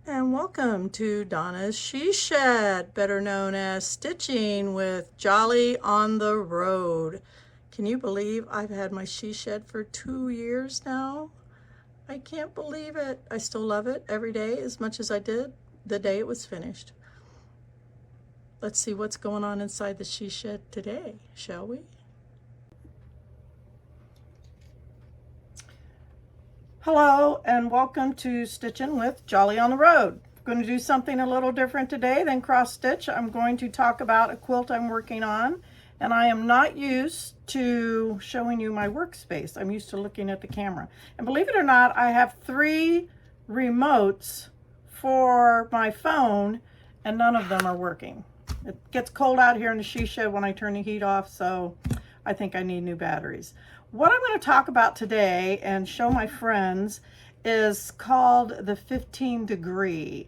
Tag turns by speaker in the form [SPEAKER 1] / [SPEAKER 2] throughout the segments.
[SPEAKER 1] And welcome to Donna's She Shed, better known as Stitching with Jolly on the Road. Can you believe I've had my she shed for 2 years now? I can't believe it. I still love it every day as much as I did the day it was finished. Let's see what's going on inside the she shed today, shall we? Hello and welcome to Stitching with Jolly on the Road. I'm going to do something a little different today than cross stitch. I'm going to talk about a quilt I'm working on, and I am not used to showing you my workspace. I'm used to looking at the camera. And believe it or not, I have 3 remotes for my phone and none of them are working. It gets cold out here in the she shed when I turn the heat off, so I think I need new batteries. What I'm going to talk about today and show my friends is called the 15 degree,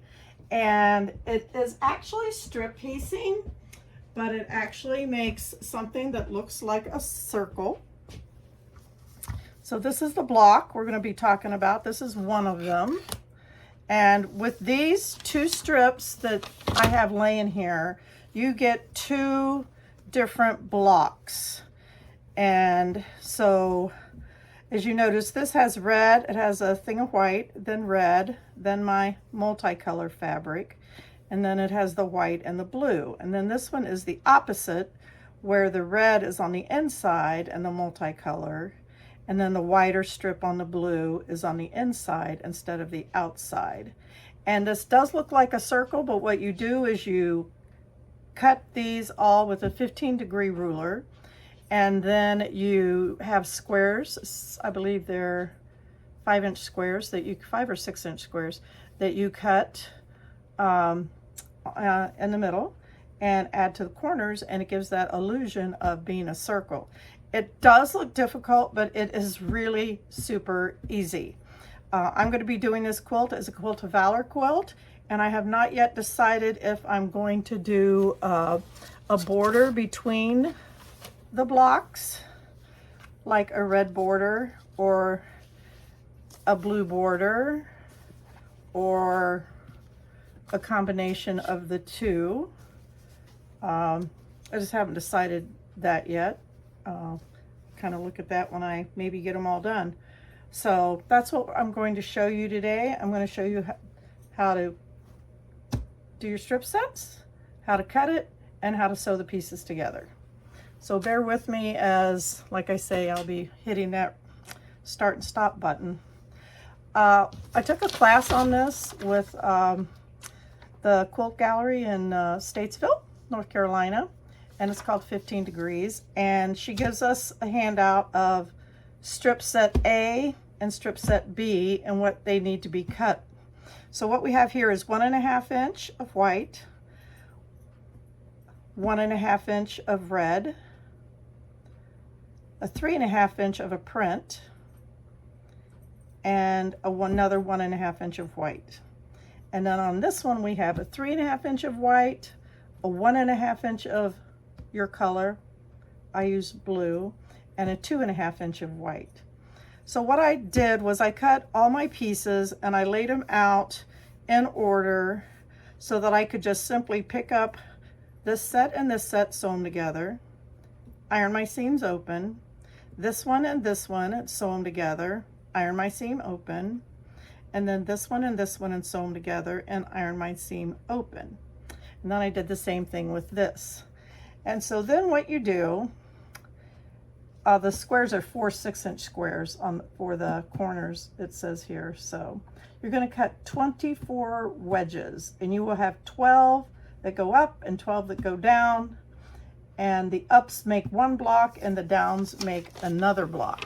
[SPEAKER 1] and it is actually strip piecing, but it actually makes something that looks like a circle. So this is the block we're going to be talking about. This is one of them, and with these 2 strips that I have laying here, you get 2 different blocks. And so as you notice, this has red, it has a thing of white, then red, then my multicolor fabric, and then it has the white and the blue. And then this one is the opposite, where the red is on the inside and the multicolor, and then the whiter strip on the blue is on the inside instead of the outside. And this does look like a circle, but what you do is you cut these all with a 15 degree ruler. And then you have squares, I believe they're 5-inch squares, that you 5 or 6-inch squares that you cut in the middle and add to the corners, and it gives that illusion of being a circle. It does look difficult, but it is really super easy. I'm going to be doing this quilt as a Quilt of Valor quilt, and I have not yet decided if I'm going to do a border between the blocks, like a red border or a blue border or a combination of the 2. I just haven't decided that yet. Kind of look at that when I maybe get them all done. So that's what I'm going to show you today. I'm going to show you how to do your strip sets, how to cut it, and how to sew the pieces together. So bear with me as, like I say, I'll be hitting that start and stop button. I took a class on this with the Quilt Gallery in Statesville, North Carolina, and it's called 15 Degrees. And she gives us a handout of strip set A and strip set B and what they need to be cut. So what we have here is 1.5 inch of white, 1.5 inch of red, a 3.5 inch of a print, and another 1.5 inch of white. And then on this one we have a 3.5 inch of white, a 1.5 inch of your color, I use blue, and a 2.5 inch of white. So what I did was I cut all my pieces and I laid them out in order so that I could just simply pick up this set and this set, sew them together, iron my seams open, this one and this one, and sew them together, iron my seam open, and then this one and sew them together and iron my seam open. And then I did the same thing with this. And so then what you do, the squares are 4 6-inch squares for the corners, it says here. So you're going to cut 24 wedges, and you will have 12 that go up and 12 that go down. And the ups make 1 block and the downs make another block.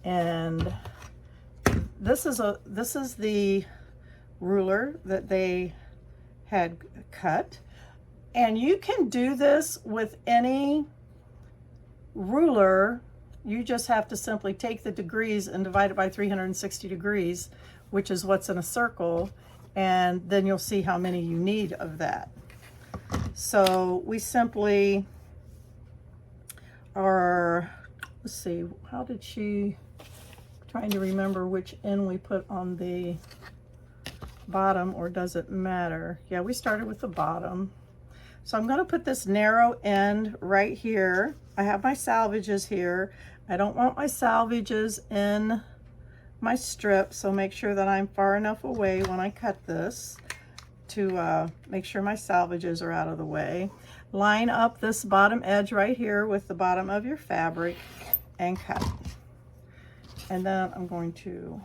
[SPEAKER 1] And this is the ruler that they had cut. And you can do this with any ruler. You just have to simply take the degrees and divide it by 360 degrees, which is what's in a circle, and then you'll see how many you need of that. So we simply are, let's see, how did she, trying to remember which end we put on the bottom, or does it matter? Yeah, we started with the bottom. So I'm going to put this narrow end right here. I have my salvages here. I don't want my salvages in my strip, so make sure that I'm far enough away when I cut this to make sure my salvages are out of the way. Line up this bottom edge right here with the bottom of your fabric and cut. And then I'm going to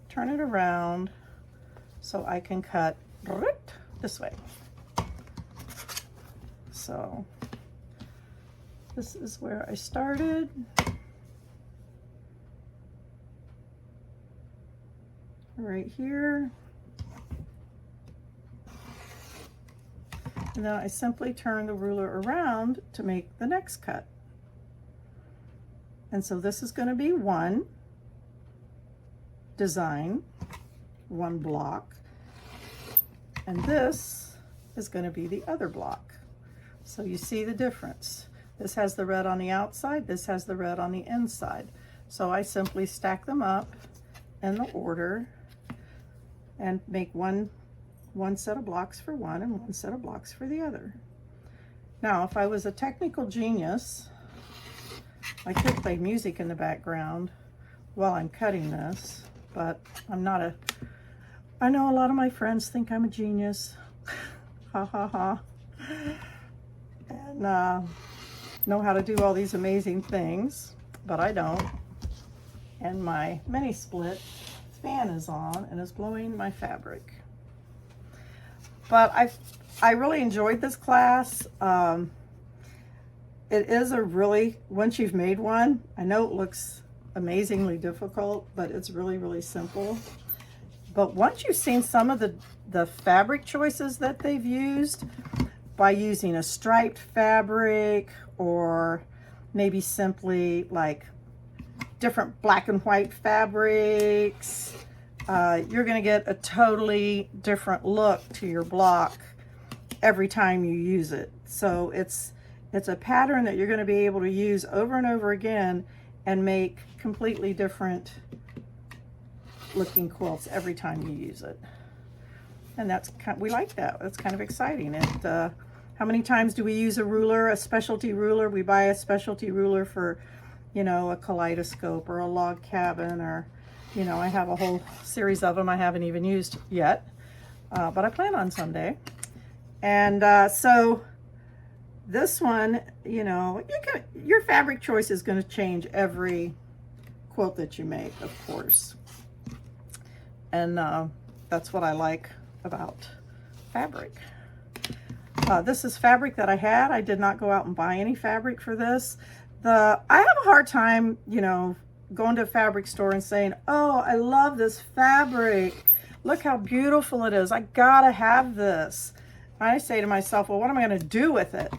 [SPEAKER 1] turn it around so I can cut this way. So this is where I started. Right here. And then I simply turn the ruler around to make the next cut. And so this is going to be one design, one block, and this is going to be the other block. So you see the difference. This has the red on the outside, this has the red on the inside. So I simply stack them up in the order and make one set of blocks for one and one set of blocks for the other. Now, if I was a technical genius, I could play music in the background while I'm cutting this, but I'm not a, I know a lot of my friends think I'm a genius, ha ha ha, and know how to do all these amazing things, but I don't. And my mini split fan is on and is blowing my fabric. But I really enjoyed this class. It is a really, once you've made one, I know it looks amazingly difficult, but it's really, really simple. But once you've seen some of the fabric choices that they've used, by using a striped fabric or maybe simply like different black and white fabrics, you're going to get a totally different look to your block every time you use it. So it's a pattern that you're going to be able to use over and over again and make completely different looking quilts every time you use it. And that's we like that. That's kind of exciting. How many times do we use a ruler, a specialty ruler? We buy a specialty ruler for, you know, a kaleidoscope or a log cabin, or, you know, I have a whole series of them I haven't even used yet, but I plan on someday. And so this one, you know, your fabric choice is going to change every quilt that you make, of course. And that's what I like about fabric. This is fabric that I had. I did not go out and buy any fabric for this. I have a hard time, you know, going to a fabric store and saying, oh, I love this fabric. Look how beautiful it is. I gotta have this. I say to myself, well, what am I gonna do with it?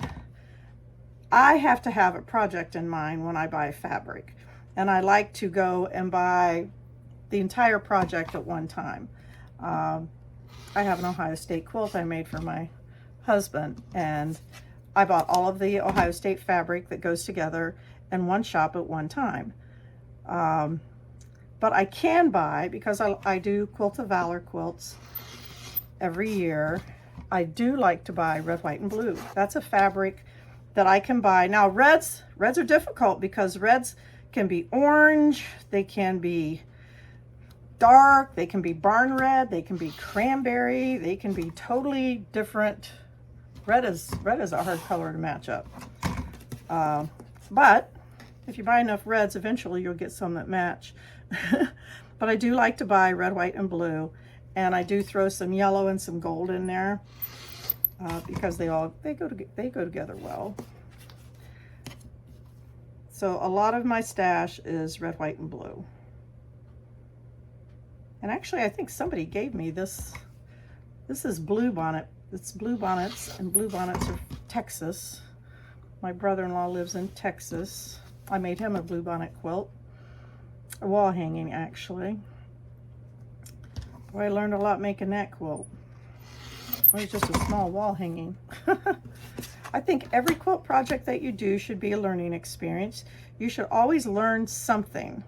[SPEAKER 1] I have to have a project in mind when I buy fabric. And I like to go and buy the entire project at one time. I have an Ohio State quilt I made for my husband, and I bought all of the Ohio State fabric that goes together in one shop at one time. But I can buy, because I do Quilt of Valor quilts every year, I do like to buy red, white, and blue. That's a fabric that I can buy. Now reds are difficult because reds can be orange, they can be dark, they can be barn red, they can be cranberry, they can be totally different. Red is a hard color to match up. But if you buy enough reds, eventually you'll get some that match. But I do like to buy red, white, and blue, and I do throw some yellow and some gold in there because they go together well. So a lot of my stash is red, white, and blue. And actually, I think somebody gave me this. This is Blue Bonnet. It's Blue Bonnets, and Blue Bonnets are Texas. My brother-in-law lives in Texas. I made him a blue bonnet quilt, a wall hanging actually. Boy, I learned a lot making that quilt. It was just a small wall hanging. I think every quilt project that you do should be a learning experience. You should always learn something.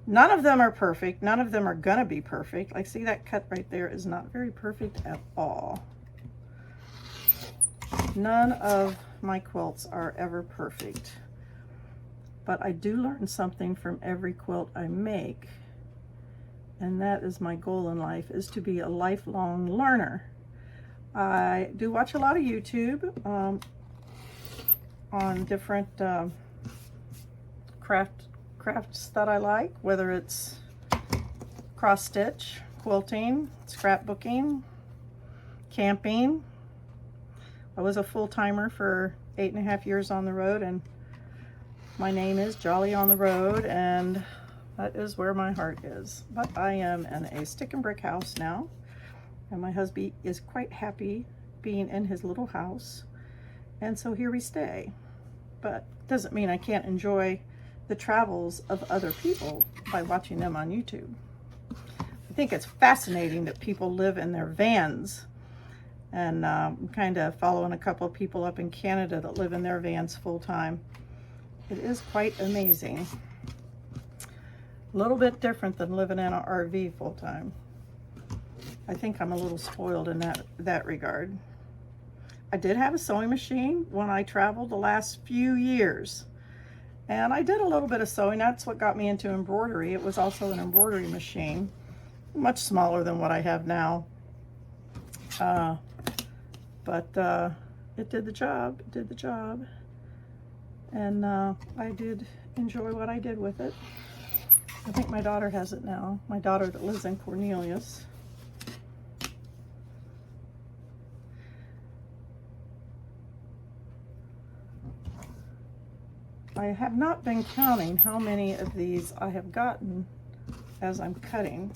[SPEAKER 1] None of them are perfect. None of them are gonna be perfect. Like, see that cut right there is not very perfect at all. None of my quilts are ever perfect. But I do learn something from every quilt I make. And that is my goal in life, is to be a lifelong learner. I do watch a lot of YouTube on different crafts that I like, whether it's cross stitch, quilting, scrapbooking, camping. I was a full-timer for 8.5 years on the road, and my name is Jolly on the Road, and that is where my heart is. But I am in a stick and brick house now, and my husband is quite happy being in his little house, and so here we stay. But it doesn't mean I can't enjoy the travels of other people by watching them on YouTube. I think it's fascinating that people live in their vans, and I'm kind of following a couple of people up in Canada that live in their vans full-time. It is quite amazing. A little bit different than living in an RV full-time. I think I'm a little spoiled in that regard. I did have a sewing machine when I traveled the last few years. And I did a little bit of sewing. That's what got me into embroidery. It was also an embroidery machine, much smaller than what I have now. But it did the job. It did the job. And I did enjoy what I did with it. I think my daughter has it now. My daughter that lives in Cornelius. I have not been counting how many of these I have gotten as I'm cutting.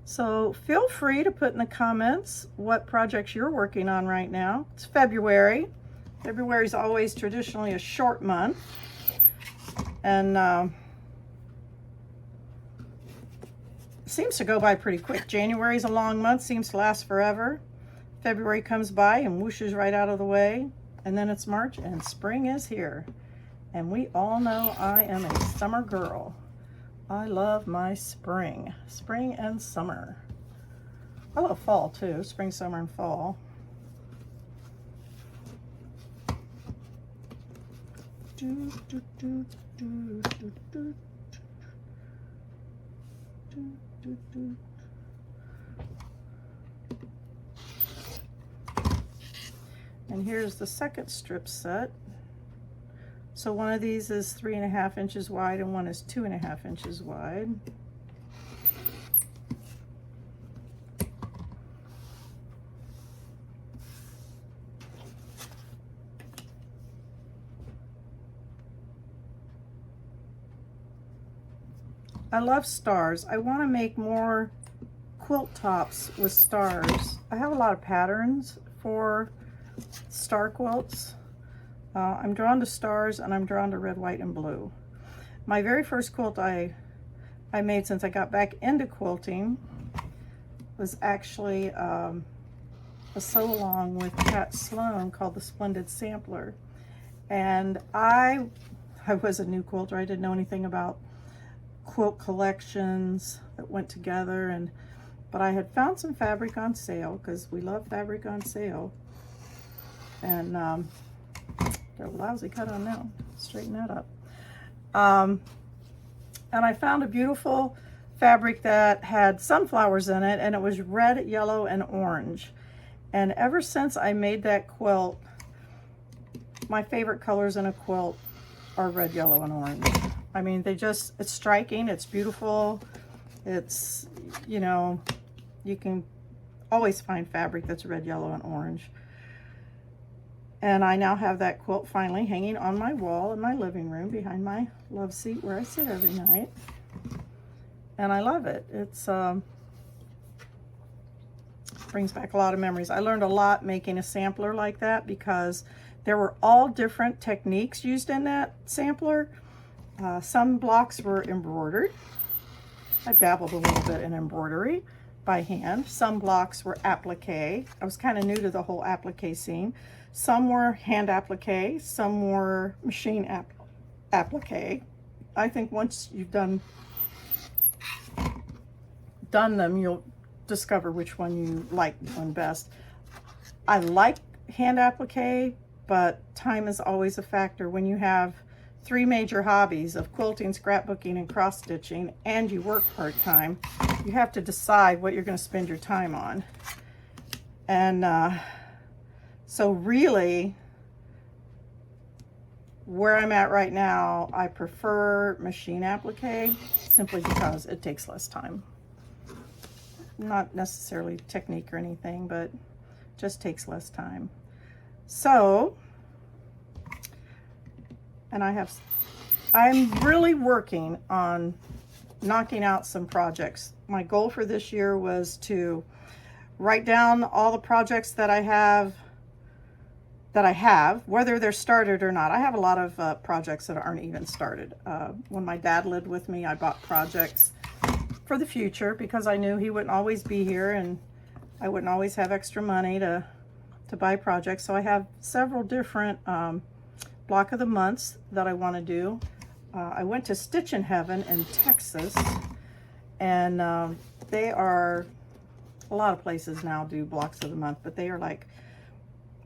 [SPEAKER 1] So feel free to put in the comments what projects you're working on right now. It's February. February is always traditionally a short month. And seems to go by pretty quick. January is a long month, seems to last forever. February comes by and whooshes right out of the way. And then it's March and spring is here. And we all know I am a summer girl. I love my spring. Spring and summer. I love fall too, spring, summer, and fall. And here's the second strip set. So one of these is 3.5 inches wide and one is 2.5 inches wide. I love stars. I want to make more quilt tops with stars. I have a lot of patterns for star quilts. I'm drawn to stars, and I'm drawn to red, white, and blue. My very first quilt I made since I got back into quilting was actually a sew-along with Kat Sloan called the Splendid Sampler. And I was a new quilter. I didn't know anything about quilt collections that went together, but I had found some fabric on sale, because we love fabric on sale. And got a lousy cut on that one. Straighten that up. And I found a beautiful fabric that had sunflowers in it, and it was red, yellow, and orange. And ever since I made that quilt, my favorite colors in a quilt are red, yellow, and orange. I mean, it's striking, it's beautiful. It's, you know, you can always find fabric that's red, yellow, and orange. And I now have that quilt finally hanging on my wall in my living room behind my love seat where I sit every night. And I love it. It's brings back a lot of memories. I learned a lot making a sampler like that, because there were all different techniques used in that sampler. Some blocks were embroidered. I dabbled a little bit in embroidery by hand. Some blocks were applique. I was kind of new to the whole applique scene. Some were hand applique, some were machine applique. I think once you've done them, you'll discover which one you like one best. I like hand applique, but time is always a factor when you have 3 major hobbies of quilting, scrapbooking, and cross stitching, and you work part-time. You have to decide what you're going to spend your time on. And so really, where I'm at right now, I prefer machine applique simply because it takes less time. Not necessarily technique or anything, but just takes less time. So, and I'm really working on knocking out some projects. My goal for this year was to write down all the projects that I have, whether they're started or not. I have a lot of projects that aren't even started. When my dad lived with me, I bought projects for the future because I knew he wouldn't always be here and I wouldn't always have extra money to buy projects. So I have several different block of the months that I want to do. I went to Stitch in Heaven in Texas, and they are, a lot of places now do blocks of the month, but they are like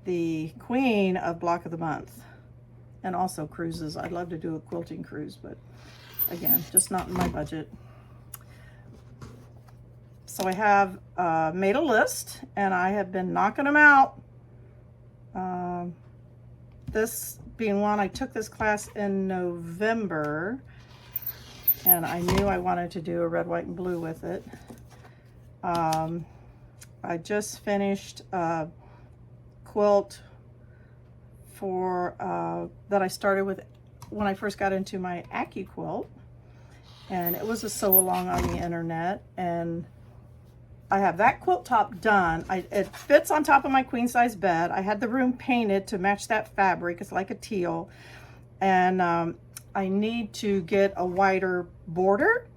[SPEAKER 1] the queen of block of the month, and also cruises. I'd love to do a quilting cruise, but again, just not in my budget. So I have made a list, and I have been knocking them out. This being one, I took this class in November, and I knew I wanted to do a red, white, and blue with it. I just finished a quilt for that I started with when I first got into my AccuQuilt, and it was a sew along on the internet, and I have that quilt top done. It fits on top of my queen size bed. I had the room painted to match that fabric. It's like a teal. And I need to get a wider border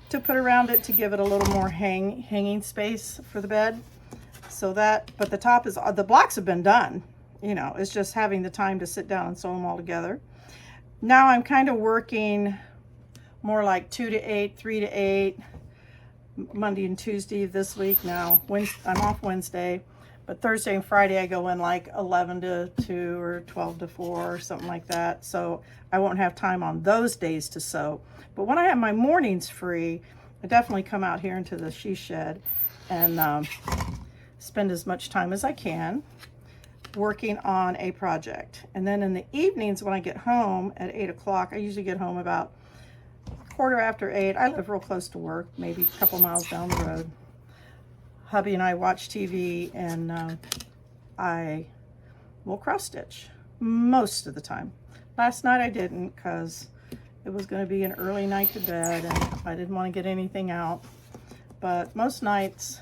[SPEAKER 1] to put around it to give it a little more hanging space for the bed. So that, but the top is, the blocks have been done. You know, it's just having the time to sit down and sew them all together. Now I'm kind of working more like 2 to 8, 3 to 8. Monday and Tuesday this week. Now I'm off Wednesday, but Thursday and Friday I go in like 11 to 2 or 12 to 4 or something like that. So I won't have time on those days to sew. But when I have my mornings free, I definitely come out here into the she shed and spend as much time as I can working on a project. And then in the evenings when I get home at 8 o'clock, I usually get home about 8:15. I live real close to work, maybe a couple miles down the road. Hubby and I watch TV, and I will cross stitch most of the time. Last night I didn't because it was going to be an early night to bed and I didn't want to get anything out. But most nights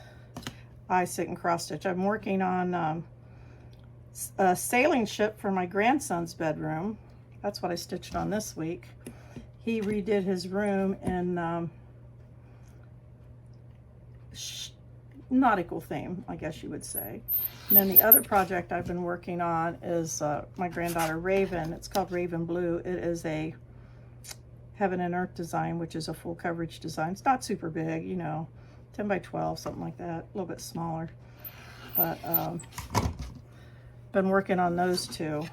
[SPEAKER 1] I sit and cross stitch. I'm working on a sailing ship for my grandson's bedroom. That's what I stitched on this week. He redid his room in nautical theme, I guess you would say. And then the other project I've been working on is my granddaughter Raven. It's called Raven Blue. It is a Heaven and Earth design, which is a full coverage design. It's not super big, you know, 10 by 12, something like that, a little bit smaller. But been working on those two.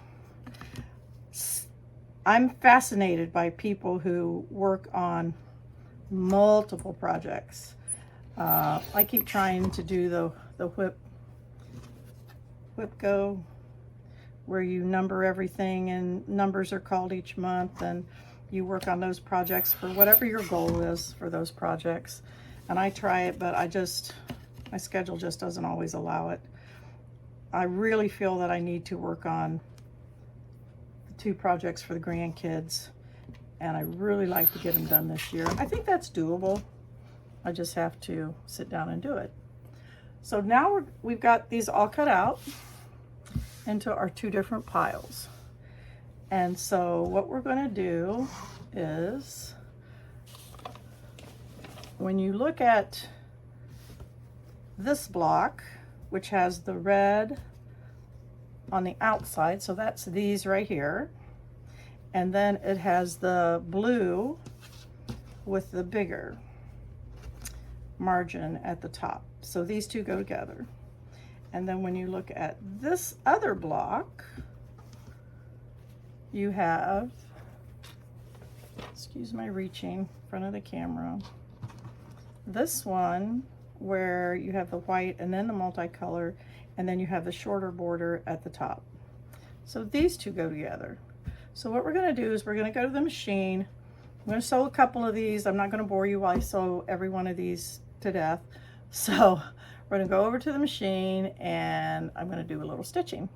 [SPEAKER 1] I'm fascinated by people who work on multiple projects. I keep trying to do the whip go, where you number everything and numbers are called each month, and you work on those projects for whatever your goal is for those projects. And I try it, but my schedule just doesn't always allow it. I really feel that I need to work on 2 projects for the grandkids, and I really like to get them done this year. I think that's doable. I just have to sit down and do it. So now we've got these all cut out into our 2 different piles. And so what we're going to do is, when you look at this block, which has the red on the outside, so that's these right here, And then it has the blue with the bigger margin at the top. So these two go together. And then when you look at this other block, you have, excuse my reaching in front of the camera, this one where you have the white and then the multicolor, and then you have the shorter border at the top. So these two go together. So what we're going to do is we're going to go to the machine. I'm going to sew a couple of these. I'm not going to bore you while I sew every one of these to death. So we're going to go over to the machine and I'm going to do a little stitching.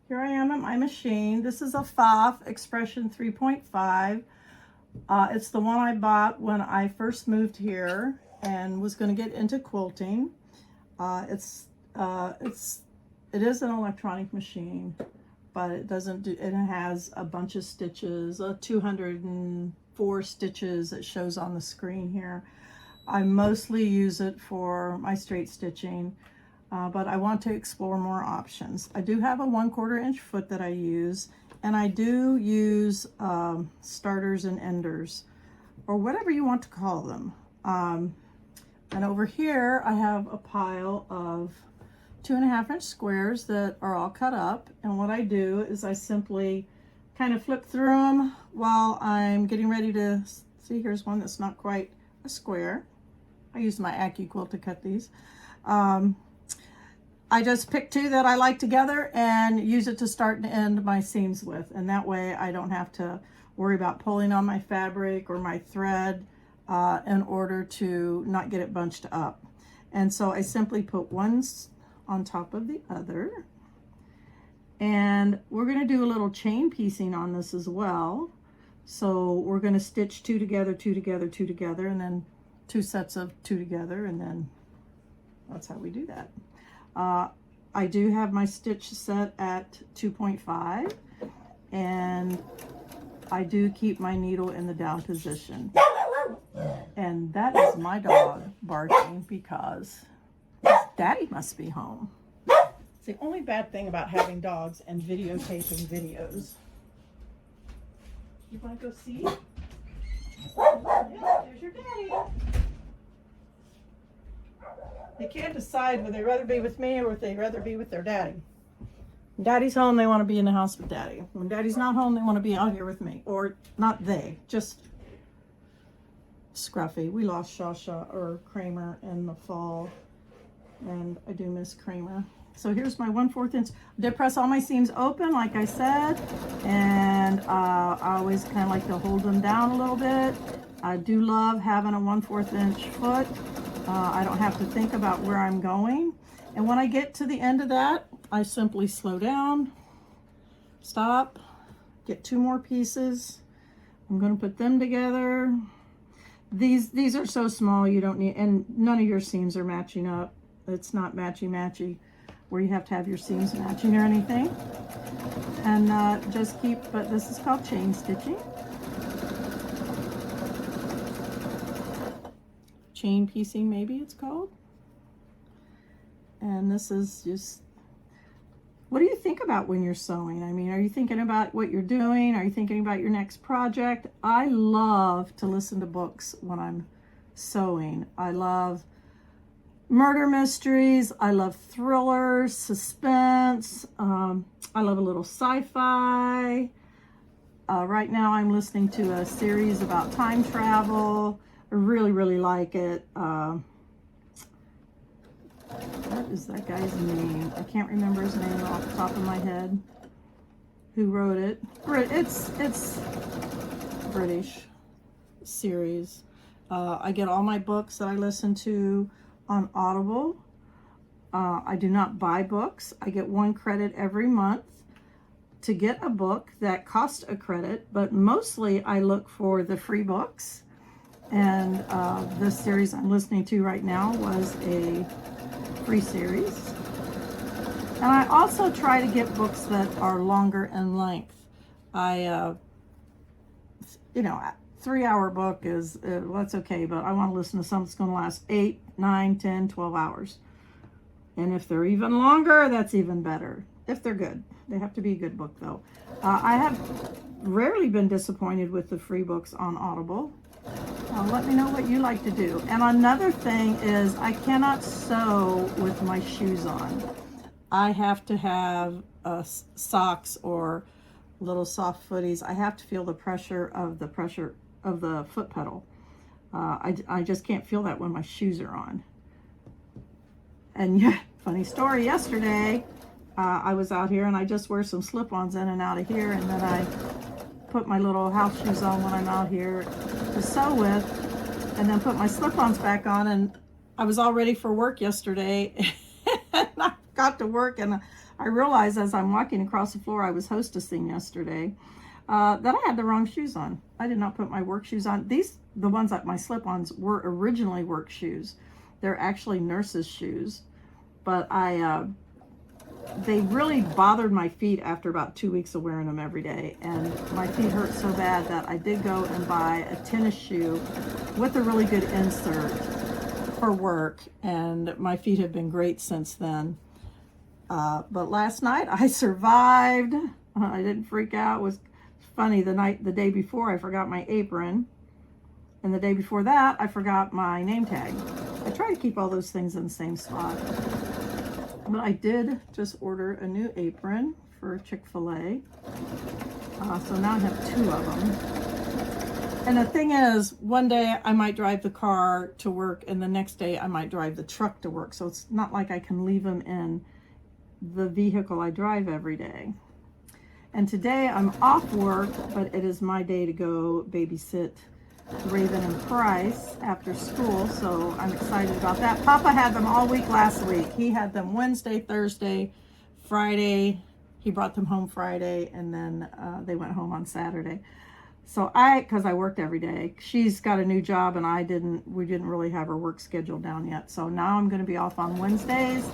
[SPEAKER 1] Here I am at my machine. This is a FOF Expression 3.5. It's the one I bought when I first moved here and was going to get into quilting. It is an electronic machine, but it doesn't do, it has a bunch of stitches, 204 stitches it shows on the screen here. I mostly use it for my straight stitching, but I want to explore more options. I do have a 1/4 inch foot that I use, and I do use starters and enders, or whatever you want to call them. And over here I have a pile of 2.5 inch squares that are all cut up, and what I do is I simply kind of flip through them while I'm getting ready to see. Here's one that's not quite a square. I use my AccuQuilt to cut these. I just pick two that I like together and use it to start and end my seams with, and that way I don't have to worry about pulling on my fabric or my thread in order to not get it bunched up. And so I simply put one on top of the other, and we're going to do a little chain piecing on this as well. So we're going to stitch two together, two together, two together, and then two sets of two together, and then that's how we do that. I do have my stitch set at 2.5, and I do keep my needle in the down position. And that is my dog barking because Daddy must be home. It's the only bad thing about having dogs and videotaping videos. You want to go see? Yeah, there's your daddy. They can't decide whether they'd rather be with me or if they'd rather be with their daddy. When Daddy's home, they want to be in the house with Daddy. When Daddy's not home, they want to be out here with me. Or not they, just Scruffy. We lost Shasha or Kramer in the fall, and I do miss Kramer. So here's my 1/4 inch. I did press all my seams open, like I said, and I always kind of like to hold them down a little bit. I do love having a 1/4 inch foot. I don't have to think about where I'm going. And when I get to the end of that, I simply slow down, stop, get two more pieces. I'm going to put them together. These are so small you don't need, and none of your seams are matching up. It's not matchy-matchy where you have to have your seams matching or anything. And just keep, but this is called chain stitching. Chain piecing, maybe it's called. And this is just, what do you think about when you're sewing? I mean, are you thinking about what you're doing? Are you thinking about your next project? I love to listen to books when I'm sewing. I love murder mysteries. I love thrillers, suspense. I love a little sci-fi. Right now I'm listening to a series about time travel. I really, really like it. What is that guy's name? I can't remember his name off the top of my head. Who wrote it? It's British series. I get all my books that I listen to on Audible. I do not buy books. I get 1 credit every month to get a book that costs a credit, but mostly I look for the free books. And this series I'm listening to right now was a free series. And I also try to get books that are longer in length. I, you know, 3-hour book is, well, that's okay, but I want to listen to something that's going to last 8, 9, 10, 12 hours. And if they're even longer, that's even better. if they're good. They have to be a good book though. I have rarely been disappointed with the free books on Audible. Let me know what you like to do. And another thing is I cannot sew with my shoes on. I have to have socks or little soft footies. I have to feel the pressure of the foot pedal. I just can't feel that when my shoes are on. And yeah, funny story, yesterday I was out here and I just wear some slip-ons in and out of here, and then I put my little house shoes on when I'm out here to sew with, and then put my slip-ons back on, and I was all ready for work yesterday. And I got to work and I realized as I'm walking across the floor, I was hostessing yesterday, that I had the wrong shoes on. I did not put my work shoes on. The ones that my slip-ons were originally work shoes. They're actually nurse's shoes, but they really bothered my feet after about 2 weeks of wearing them every day, and my feet hurt so bad that I did go and buy a tennis shoe with a really good insert for work, and my feet have been great since then. But last night I survived. I didn't freak out. It was funny, the day before I forgot my apron, and the day before that I forgot my name tag. I try to keep all those things in the same spot. But I did just order a new apron for Chick-fil-A. So now I have 2 of them. And the thing is, one day I might drive the car to work and the next day I might drive the truck to work. So it's not like I can leave them in the vehicle I drive every day. And today I'm off work, but it is my day to go babysit Raven and Price after school, so I'm excited about that. Papa had them all week last week. He had them Wednesday, Thursday, Friday. He brought them home Friday, and then they went home on Saturday. So because I worked every day. She's got a new job, and we didn't really have her work schedule down yet. So now I'm going to be off on Wednesdays.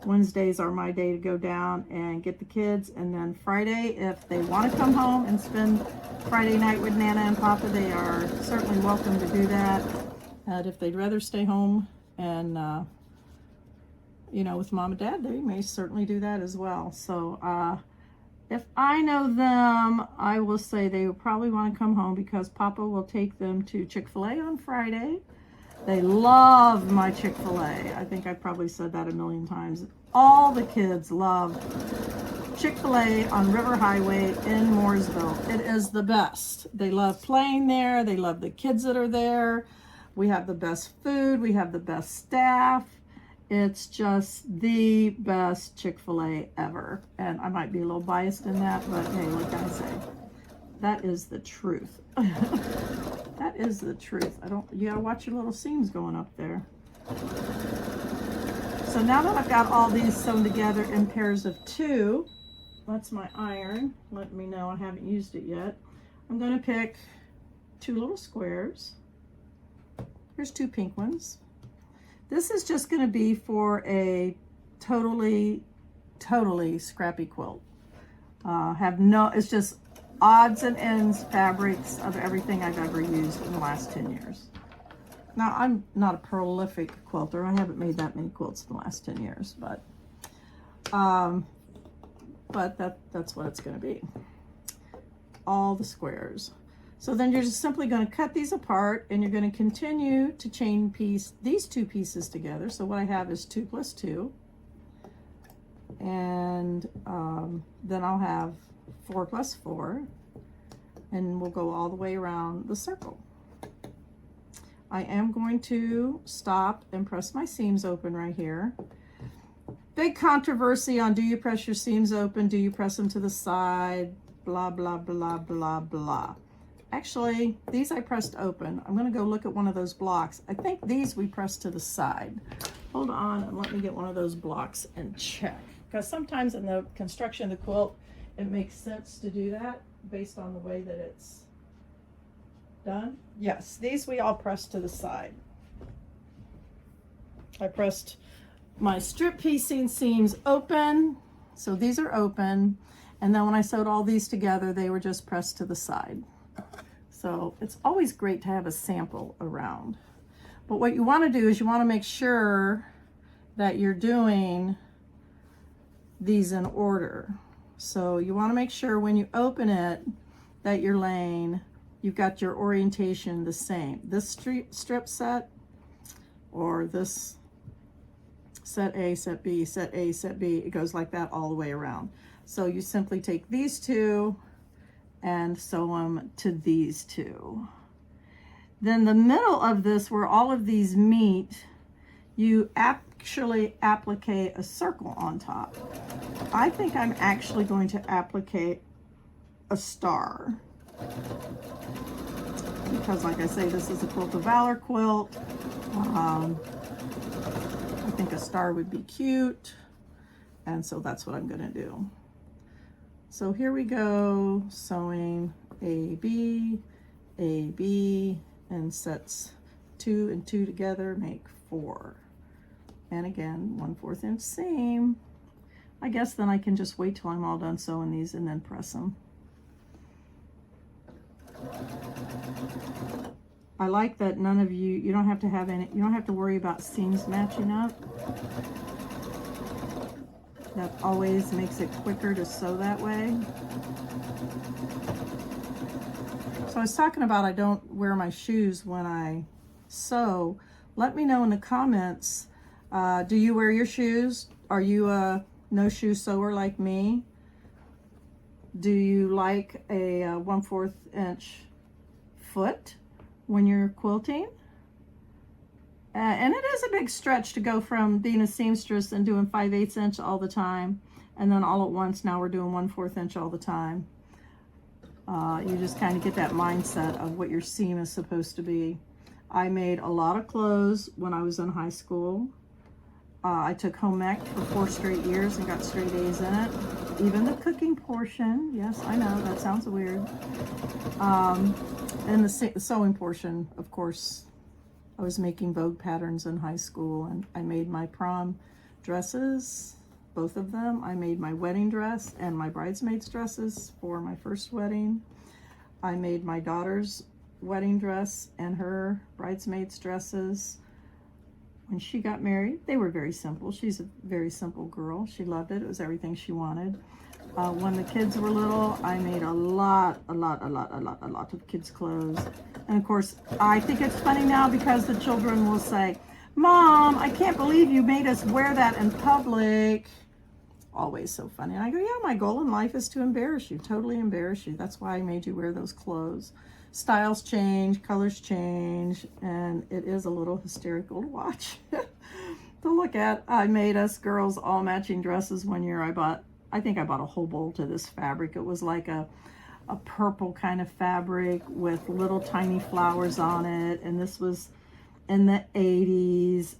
[SPEAKER 1] Wednesdays are my day to go down and get the kids, and then Friday, if they want to come home and spend Friday night with Nana and Papa, they are certainly welcome to do that. And if they'd rather stay home and with Mom and Dad, they may certainly do that as well. So if I know them, I will say they will probably want to come home because Papa will take them to Chick-fil-A on Friday. They love my Chick-fil-A. I think I probably said that a million times. All the kids love Chick-fil-A on River Highway in Mooresville. It is the best. They love playing there. They love the kids that are there. We have the best food. We have the best staff. It's just the best Chick-fil-A ever. And I might be a little biased in that, but hey, what can I say? That is the truth. That is the truth. You gotta watch your little seams going up there. So now that I've got all these sewn together in pairs of 2, that's my iron. Let me know I haven't used it yet. I'm gonna pick 2 little squares. Here's 2 pink ones. This is just going to be for a totally scrappy quilt. It's just odds and ends fabrics of everything I've ever used in the last 10 years. Now, I'm not a prolific quilter. I haven't made that many quilts in the last 10 years, but that's what it's going to be. All the squares. So then you're just simply going to cut these apart, and you're going to continue to chain these 2 pieces together. So what I have is 2 plus 2, and then I'll have 4 plus 4, and we'll go all the way around the circle. I am going to stop and press my seams open right here. Big controversy on, do you press your seams open? Do you press them to the side? Blah, blah, blah, blah, blah. Actually, these I pressed open. I'm going to go look at one of those blocks. I think these we pressed to the side. Hold on and let me get one of those blocks and check. Because sometimes in the construction of the quilt, it makes sense to do that based on the way that it's done. Yes, these we all pressed to the side. I pressed my strip piecing seams open. So these are open. And then when I sewed all these together, they were just pressed to the side. So it's always great to have a sample around. But what you want to do is you want to make sure that you're doing these in order. So you want to make sure when you open it that you're laying, you've got your orientation the same. This strip set, or this set A, set B, set A, set B, it goes like that all the way around. So you simply take these two and sew them to these two. Then the middle of this, where all of these meet, you actually applique a circle on top. I think I'm actually going to applique a star, because like I say, this is a Quilt of Valor quilt. I think a star would be cute, and so that's what I'm going to do. So here we go, sewing A, B, and sets 2 and 2 together make 4. And again, 1/4 inch seam. I guess then I can just wait till I'm all done sewing these and then press them. I like that none of you don't have to have any, you don't have to worry about seams matching up. That always makes it quicker to sew that way. So I was talking about I don't wear my shoes when I sew. Let me know in the comments, do you wear your shoes? Are you a no-shoe sewer like me? Do you like a 1/4 inch foot when you're quilting? And it is a big stretch to go from being a seamstress and doing 5/8 inch all the time, and then all at once now we're doing 1/4 inch all the time. You just kind of get that mindset of what your seam is supposed to be. I made a lot of clothes when I was in high school. I took home ec for 4 straight years and got straight A's in it. Even the cooking portion, yes, I know, that sounds weird. And the sewing portion, of course. I was making Vogue patterns in high school, and I made my prom dresses, both of them. I made my wedding dress and my bridesmaids dresses for my first wedding. I made my daughter's wedding dress and her bridesmaids dresses when she got married. They were very simple. She's a very simple girl. She loved it. It was everything she wanted. When the kids were little, I made a lot of kids' clothes. And of course, I think it's funny now because the children will say, "Mom, I can't believe you made us wear that in public." Always so funny. And I go, yeah, my goal in life is to embarrass you, totally embarrass you. That's why I made you wear those clothes. Styles change, colors change, and it is a little hysterical to watch, to look at. I made us girls all matching dresses one year. I think I bought a whole bolt of this fabric. It was like a purple kind of fabric with little tiny flowers on it, and this was in the 80s,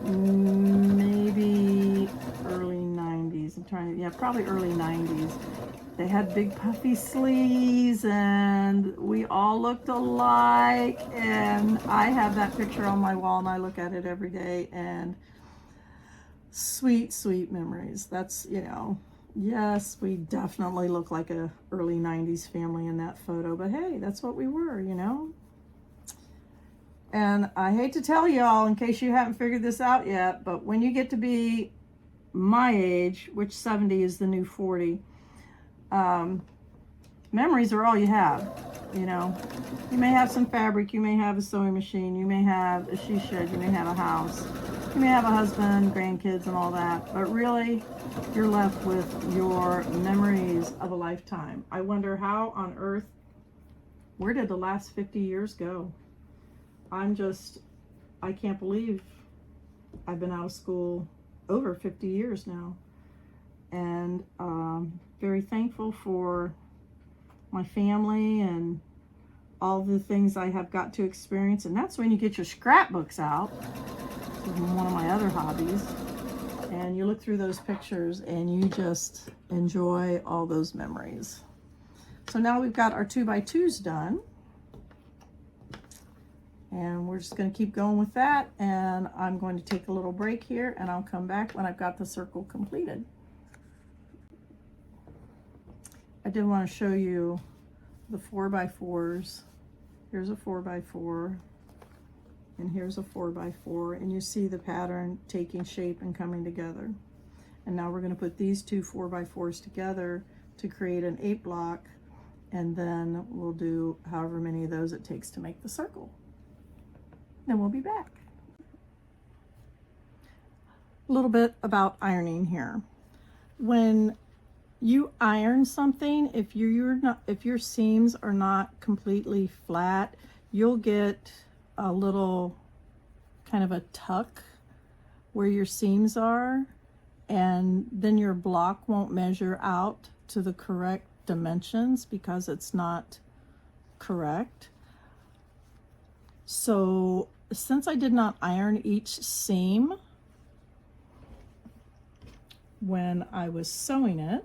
[SPEAKER 1] maybe early 90s. Probably early 90s. They had big puffy sleeves, and we all looked alike, and I have that picture on my wall, and I look at it every day, and sweet memories. That's, yes, we definitely look like a early 90s family in that photo, but hey, that's what we were, And I hate to tell y'all, in case you haven't figured this out yet, but when you get to be my age, which 70 is the new 40, memories are all you have. You may have some fabric, you may have a sewing machine, you may have a she shed, you may have a house, you may have a husband, grandkids, and all that, but really you're left with your memories of a lifetime. I wonder how on earth, where did the last 50 years go? I can't believe I've been out of school over 50 years now, and very thankful for my family and all the things I have got to experience. And that's when you get your scrapbooks out, one of my other hobbies, and you look through those pictures and you just enjoy all those memories. So now we've got our 2x2s done, and we're just going to keep going with that, and I'm going to take a little break here, and I'll come back when I've got the circle completed. I did want to show you the 4x4s. Here's a 4x4, and here's a 4x4, and you see the pattern taking shape and coming together. And now we're going to put these two 4x4s together to create an 8 block, and then we'll do however many of those it takes to make the circle. Then we'll be back. A little bit about ironing here. When you iron something, if your seams are not completely flat, you'll get a little kind of a tuck where your seams are, and then your block won't measure out to the correct dimensions because it's not correct. So since I did not iron each seam when I was sewing it,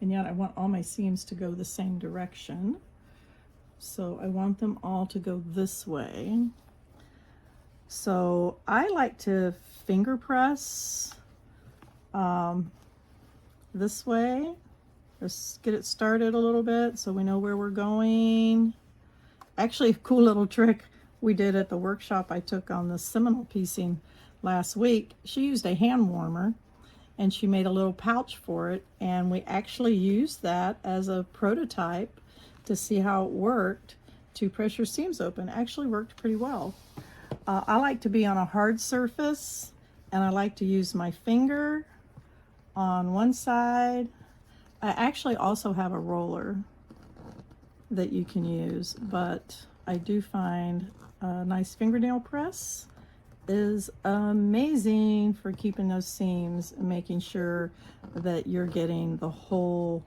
[SPEAKER 1] and yet I want all my seams to go the same direction, so I want them all to go this way. So I like to finger press this way. Just get it started a little bit so we know where we're going. Actually, a cool little trick we did at the workshop I took on the Seminole piecing last week. She used a hand warmer and she made a little pouch for it, and we actually used that as a prototype to see how it worked to press your seams open. It actually worked pretty well. I like to be on a hard surface, and I like to use my finger on one side. I actually also have a roller that you can use, but I do find a nice fingernail press is amazing for keeping those seams and making sure that you're getting the whole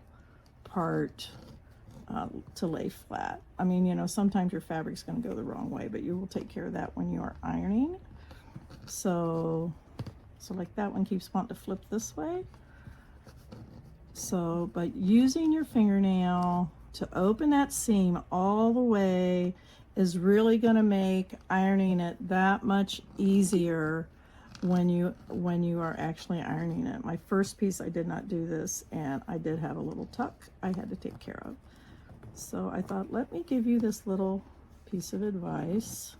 [SPEAKER 1] part to lay flat. I mean, you know, sometimes your fabric's going to go the wrong way, but you will take care of that when you are ironing. So like that one keeps wanting to flip this way. So, but using your fingernail to open that seam all the way is really going to make ironing it that much easier when you are actually ironing it. My first piece, I did not do this, and I did have a little tuck I had to take care of. So I thought, let me give you this little piece of advice.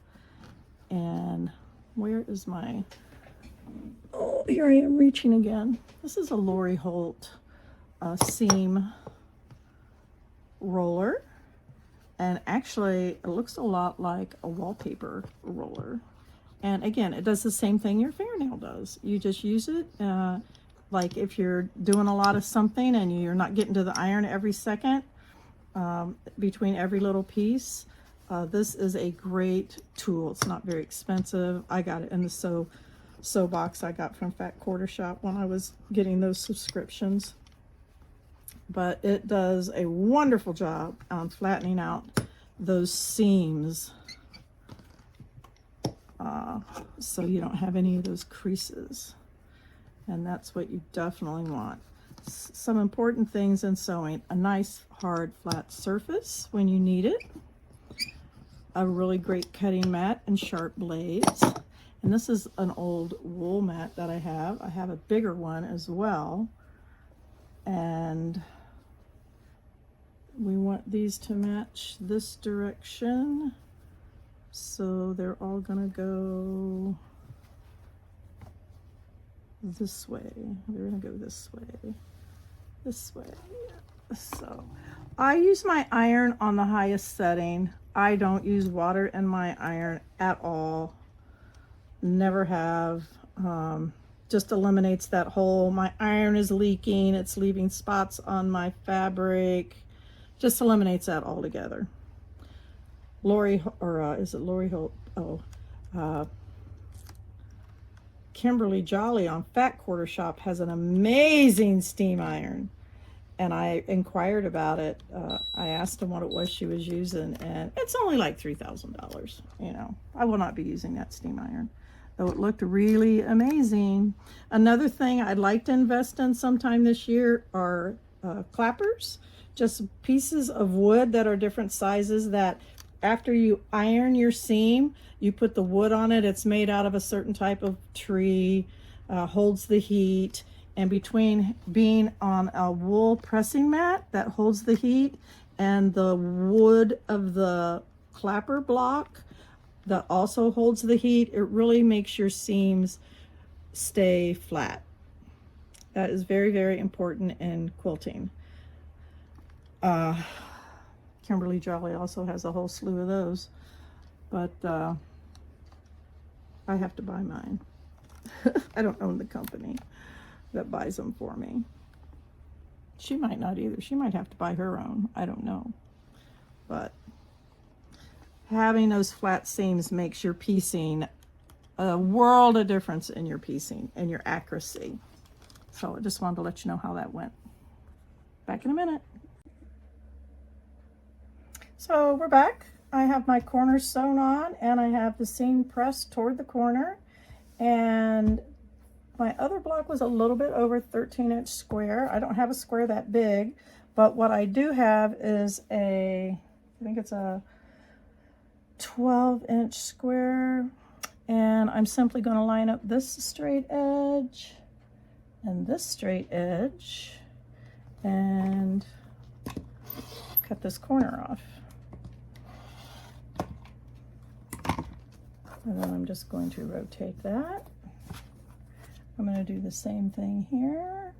[SPEAKER 1] And where is my, oh, here I am reaching again. This is a Lori Holt seam roller. And actually, it looks a lot like a wallpaper roller. And again, it does the same thing your fingernail does. You just use it, like if you're doing a lot of something and you're not getting to the iron every second, between every little piece. This is a great tool. It's not very expensive. I got it in the sew box I got from Fat Quarter Shop when I was getting those subscriptions. But it does a wonderful job on flattening out those seams, so you don't have any of those creases. And that's what you definitely want. Some important things in sewing: a nice hard flat surface when you need it, a really great cutting mat and sharp blades. And this is an old wool mat that I have. I have a bigger one as well, and we want these to match this direction, so they're all gonna go this way. They're gonna go this way. So I use my iron on the highest setting. I don't use water in my iron at all. Never have. Just eliminates that hole. My iron is leaking. It's leaving spots on my fabric. Just eliminates that altogether. Lori, or is it Lori Holt? Oh, Kimberly Jolly on Fat Quarter Shop has an amazing steam iron, and I inquired about it. I asked him what it was she was using, and it's only like $3,000. You know, I will not be using that steam iron, though it looked really amazing. Another thing I'd like to invest in sometime this year are clappers. Just pieces of wood that are different sizes that after you iron your seam, you put the wood on it. It's made out of a certain type of tree, holds the heat. And between being on a wool pressing mat that holds the heat and the wood of the clapper block that also holds the heat, it really makes your seams stay flat. That is very, very important in quilting. Kimberly Jolly also has a whole slew of those, but I have to buy mine. I don't own the company that buys them for me. She might not either. She might have to buy her own. I don't know. But having those flat seams makes your piecing a world of difference in your piecing and your accuracy. So I just wanted to let you know how that went. Back in a minute. So we're back. I have my corners sewn on and I have the seam pressed toward the corner, and my other block was a little bit over 13-inch square. I don't have a square that big, but what I do have is I think it's a 12-inch square, and I'm simply going to line up this straight edge and this straight edge and cut this corner off. And then I'm just going to rotate that. I'm going to do the same thing here.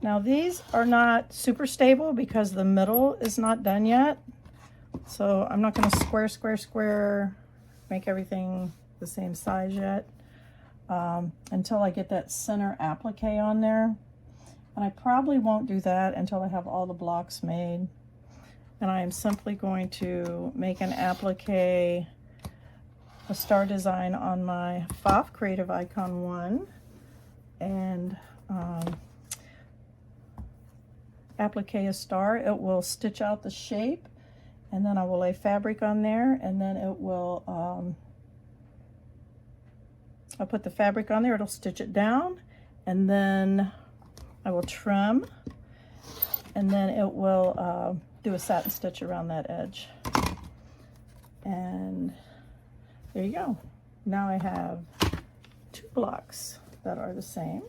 [SPEAKER 1] Now these are not super stable because the middle is not done yet. So I'm not going to square, make everything the same size yet until I get that center applique on there. And I probably won't do that until I have all the blocks made. And I am simply going to make an applique, a star design on my FOF Creative Icon 1, and applique a star. It will stitch out the shape, and then I will lay fabric on there, and then it will, I'll put the fabric on there, it'll stitch it down, and then I will trim, and then it will do a satin stitch around that edge. And there you go. Now I have 2 blocks that are the same.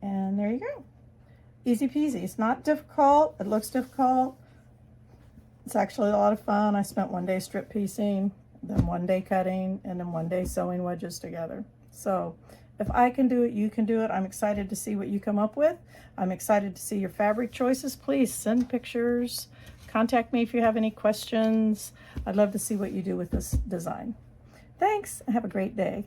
[SPEAKER 1] And there you go. Easy peasy. It's not difficult. It looks difficult. It's actually a lot of fun. I spent one day strip piecing, then one day cutting, and then one day sewing wedges together. So if I can do it, you can do it. I'm excited to see what you come up with. I'm excited to see your fabric choices. Please send pictures. Contact me if you have any questions. I'd love to see what you do with this design. Thanks. Have a great day.